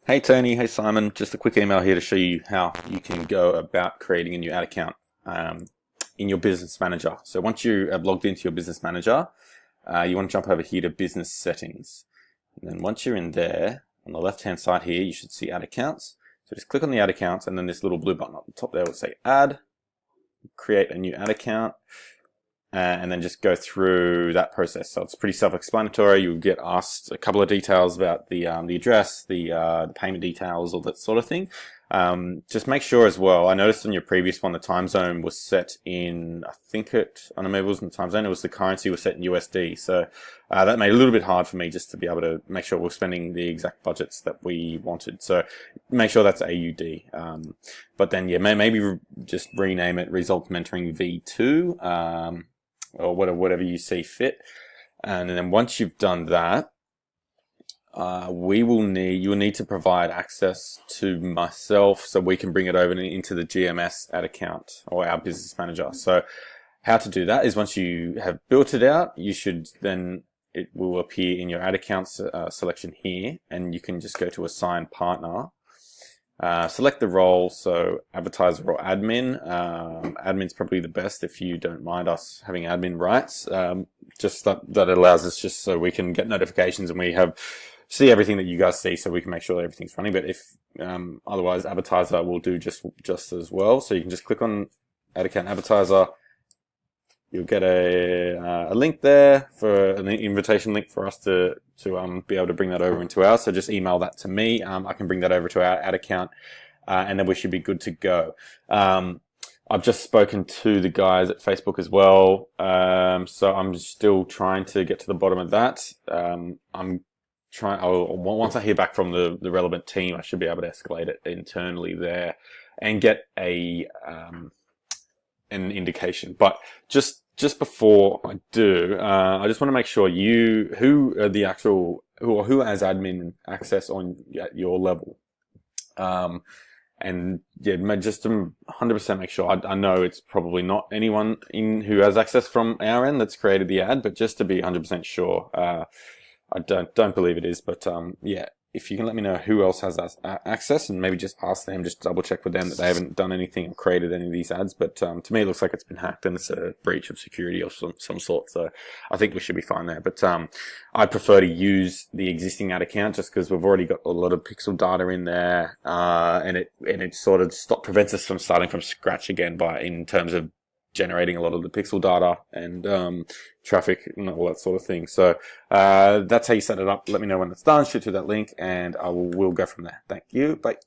Hey Tony, hey Simon, just a quick email here to show you how you can go about creating a new ad account um, in your business manager. So once you have logged into your business manager, you want to jump over here to business settings. And then once you're in there, on the left hand side here, you should see ad accounts. So just click on the ad accounts and then this little blue button at the top there will say add, create a new ad account. And then just go through that process. So it's pretty self-explanatory. You'll get asked a couple of details about the address, the payment details, all that sort of thing. Just make sure as well. I noticed in your previous one, the time zone was set in, I don't know, maybe it wasn't the time zone. It was the currency was set in USD. So that made it a little bit hard for me just to be able to make sure we're spending the exact budgets that we wanted. So make sure that's AUD. But then yeah, maybe just rename it Results Mentoring V2. Or whatever you see fit. And then once you've done that, you'll need to provide access to myself so we can bring it over into the GMS ad account or our business manager. So how to do that is once you have built it out, it will appear in your ad accounts selection here, and you can just go to assign partner. Select the role, so advertiser or admin. Admin's probably the best if you don't mind us having admin rights. Just that allows us just so we can get notifications and see everything that you guys see, so we can make sure that everything's running. But if otherwise, advertiser will do just as well. So you can just click on ad account advertiser. You'll get a link there for an invitation link for us to be able to bring that over into ours. So just email that to me. I can bring that over to our ad account, and then we should be good to go. I've just spoken to the guys at Facebook as well, so I'm still trying to get to the bottom of that. Once I hear back from the relevant team, I should be able to escalate it internally there and get an indication. But just before I do, I just want to make sure who has admin access on at your level. And yeah, just to 100% make sure. I know it's probably not anyone who has access from our end that's created the ad, but just to be 100% sure, I don't believe it is, but yeah. If you can let me know who else has access, and maybe just ask them, just double check with them that they haven't done anything or created any of these ads. But to me, it looks like it's been hacked and it's a breach of security of some sort. So I think we should be fine there. But I prefer to use the existing ad account just because we've already got a lot of pixel data in there, and it sort of prevents us from starting from scratch again in terms of generating a lot of the pixel data and traffic and all that sort of thing. So that's how you set it up. Let me know when it's done. Shoot to that link, and we'll go from there. Thank you. Bye.